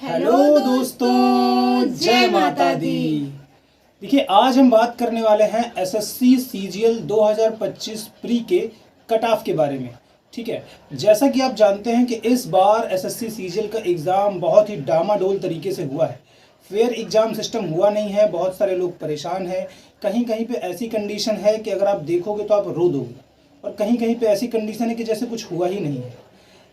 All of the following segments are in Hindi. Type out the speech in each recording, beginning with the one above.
हेलो दोस्तों, जय माता दी। देखिए, आज हम बात करने वाले हैं एसएससी सीजीएल 2025 प्री के कट ऑफ के बारे में। ठीक है, जैसा कि आप जानते हैं कि इस बार एसएससी सीजीएल का एग्ज़ाम बहुत ही डामाडोल तरीके से हुआ है। फेयर एग्ज़ाम सिस्टम हुआ नहीं है, बहुत सारे लोग परेशान हैं। कहीं कहीं पे ऐसी कंडीशन है कि अगर आप देखोगे तो आप रो दोगे, और कहीं कहीं पे ऐसी कंडीशन है कि जैसे कुछ हुआ ही नहीं है।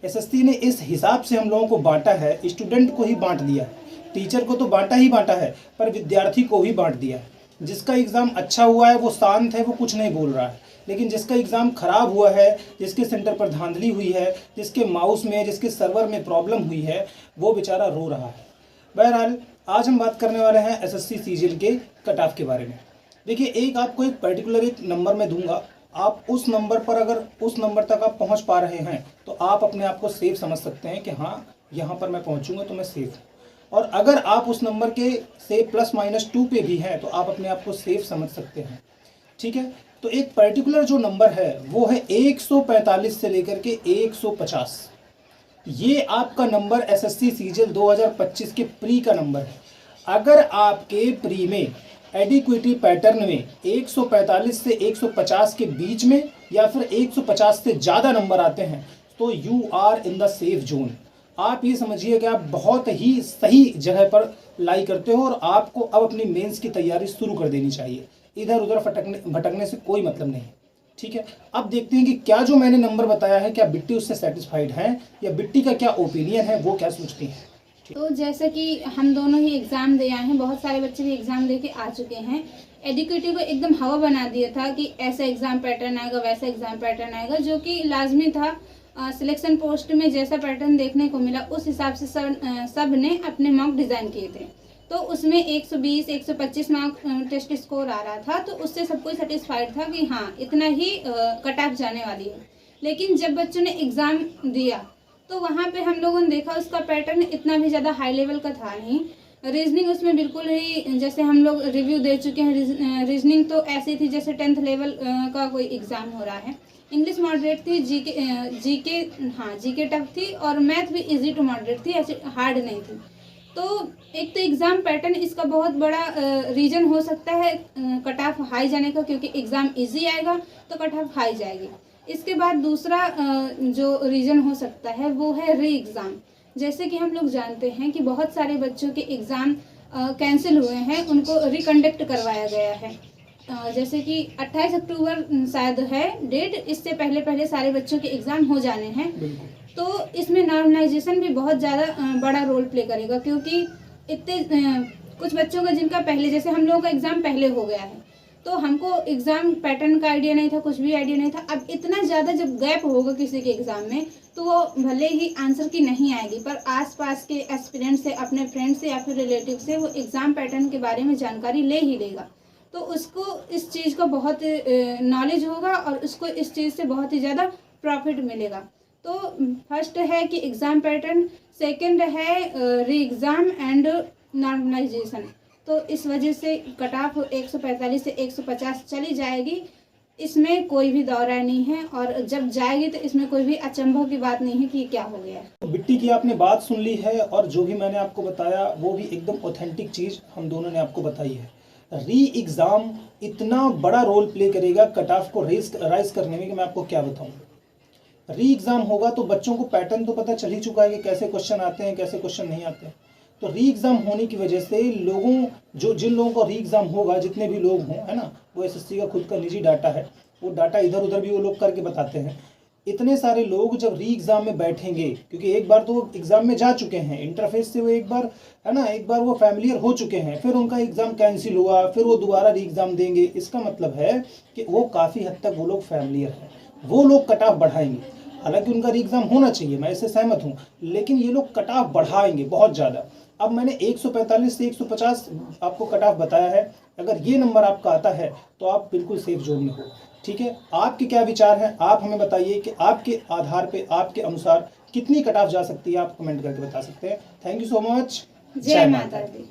एसएससी ने इस हिसाब से हम लोगों को बांटा है, स्टूडेंट को ही बांट दिया है, टीचर को तो बांटा ही बांटा है, पर विद्यार्थी को भी बांट दिया है। जिसका एग्ज़ाम अच्छा हुआ है वो शांत है, वो कुछ नहीं बोल रहा है, लेकिन जिसका एग्ज़ाम खराब हुआ है, जिसके सेंटर पर धांधली हुई है, जिसके माउस में, जिसके सर्वर में प्रॉब्लम हुई है, वो बेचारा रो रहा है। बहरहाल, आज हम बात करने वाले हैं एसएससी सीजीएल के कट ऑफ के बारे में। देखिए, एक आपको एक पर्टिकुलर एक नंबर में दूंगा, आप उस नंबर पर अगर उस नंबर तक आप पहुंच पा रहे हैं तो आप अपने आप को सेफ समझ सकते हैं कि हाँ, यहाँ पर मैं पहुंचूंगा तो मैं सेफ हूँ। और अगर आप उस नंबर के से +-2 पे भी हैं तो आप अपने आप को सेफ समझ सकते हैं। ठीक है, तो एक पर्टिकुलर जो नंबर है वो है 145 से लेकर के 150। ये आपका नंबर एसएससी सीजीएल 2025 के प्री का नंबर है। अगर आपके प्री में एडिक्विटी पैटर्न में 145 से 150 के बीच में या फिर 150 से ज़्यादा नंबर आते हैं तो you are in the safe zone. आप ये समझिए कि आप बहुत ही सही जगह पर लाई करते हो और आपको अब अपनी मेंस की तैयारी शुरू कर देनी चाहिए। इधर उधर भटकने से कोई मतलब नहीं। ठीक है, अब देखते हैं कि क्या जो मैंने नंबर बताया है, क्या बिट्टी उससे सेटिस्फाइड है या बिट्टी का क्या ओपिनियन है, वो क्या सोचती है। तो जैसा कि हम दोनों ही एग्ज़ाम दे आए हैं, बहुत सारे बच्चे भी एग्ज़ाम दे के आ चुके हैं। एडुकेटिव को एकदम हवा बना दिया था कि ऐसा एग्ज़ाम पैटर्न आएगा, वैसा एग्ज़ाम पैटर्न आएगा, जो कि लाजमी था। सिलेक्शन पोस्ट में जैसा पैटर्न देखने को मिला उस हिसाब से सब ने अपने मॉक डिज़ाइन किए थे। तो उसमें 120, 125 मार्क टेस्ट स्कोर आ रहा था, तो उससे सब कोई सेटिस्फाइड था कि हाँ, इतना ही कट ऑफ जाने वाली है। लेकिन जब बच्चों ने एग्ज़ाम दिया तो वहाँ पे हम लोगों ने देखा उसका पैटर्न इतना भी ज़्यादा हाई लेवल का था नहीं। रीजनिंग उसमें बिल्कुल ही, जैसे हम लोग रिव्यू दे चुके हैं, रीजनिंग तो ऐसी थी जैसे 10th लेवल का कोई एग्ज़ाम हो रहा है। इंग्लिश मॉडरेट थी, जीके टफ थी, और मैथ भी इजी टू मॉडरेट थी, ऐसे हार्ड नहीं थी। तो एक तो एग्ज़ाम पैटर्न इसका बहुत बड़ा रीज़न हो सकता है कट ऑफ हाई जाने का, क्योंकि एग्ज़ाम इजी आएगा तो कट ऑफ हाई जाएगी। इसके बाद दूसरा जो रीज़न हो सकता है वो है री एग्ज़ाम। जैसे कि हम लोग जानते हैं कि बहुत सारे बच्चों के एग्ज़ाम कैंसिल हुए हैं, उनको रिकंडक्ट करवाया गया है। जैसे कि 28 अक्टूबर शायद है डेट, इससे पहले पहले सारे बच्चों के एग्ज़ाम हो जाने हैं। तो इसमें नॉर्मलाइजेशन भी बहुत ज़्यादा बड़ा रोल प्ले करेगा, क्योंकि इतने कुछ बच्चों का जिनका पहले, जैसे हम लोगों का एग्ज़ाम पहले हो गया है, तो हमको एग्ज़ाम पैटर्न का आइडिया नहीं था, कुछ भी आइडिया नहीं था। अब इतना ज़्यादा जब गैप होगा किसी के एग्ज़ाम में, तो वो भले ही आंसर की नहीं आएगी, पर आसपास के एस्पिरेंट से, अपने फ्रेंड से या फिर रिलेटिव से वो एग्ज़ाम पैटर्न के बारे में जानकारी ले ही लेगा। तो उसको इस चीज़ का बहुत नॉलेज होगा और उसको इस चीज़ से बहुत ही ज़्यादा प्रॉफिट मिलेगा। तो फर्स्ट है कि एग्ज़ाम पैटर्न, सेकेंड है री एग्ज़ाम एंड नॉर्मलाइजेशन। तो इस वजह से कट ऑफ 145 से 150 चली जाएगी, इसमें कोई भी दौर नहीं है। और जब जाएगी तो इसमें कोई भी अचंभव की बात नहीं है कि क्या हो गया है। तो बिट्टी की आपने बात सुन ली है, और जो भी मैंने आपको बताया वो भी एकदम ऑथेंटिक चीज़ हम दोनों ने आपको बताई है। री एग्ज़ाम इतना बड़ा रोल प्ले करेगा कट ऑफ को राइज करने में कि मैं आपको क्या बताऊँ। री एग्ज़ाम होगा तो बच्चों को पैटर्न तो पता चल ही चुका है कि कैसे क्वेश्चन आते हैं, कैसे क्वेश्चन नहीं आते हैं। तो री एग्ज़ाम होने की वजह से जिन लोगों का री एग्ज़ाम होगा, जितने भी लोग हों, है ना, वो एसएससी का खुद का निजी डाटा है, वो डाटा इधर उधर भी वो लोग करके बताते हैं। इतने सारे लोग जब री एग्ज़ाम में बैठेंगे, क्योंकि एक बार तो वो एग्ज़ाम में जा चुके हैं, इंटरफेस से वो एक बार, है ना, एक बार वो फैमिलियर हो चुके हैं, फिर उनका एग्ज़ाम कैंसिल हुआ, फिर वो दोबारा री एग्ज़ाम देंगे। इसका मतलब है कि वो काफ़ी हद तक वो लोग फैमिलियर हैं, वो लोग कट ऑफ बढ़ाएंगे। हालांकि उनका री एग्ज़ाम होना चाहिए, मैं इससे सहमत हूँ, लेकिन ये लोग कट ऑफ बढ़ाएंगे बहुत ज़्यादा। अब मैंने 145 से 150 आपको कट ऑफ बताया है। अगर ये नंबर आपका आता है तो आप बिल्कुल सेफ जोन में हो। ठीक है, आपके क्या विचार हैं, आप हमें बताइए कि आपके आधार पे, आपके अनुसार कितनी कट ऑफ जा सकती है, आप कमेंट करके बता सकते हैं। Thank you so much. जय माता दी।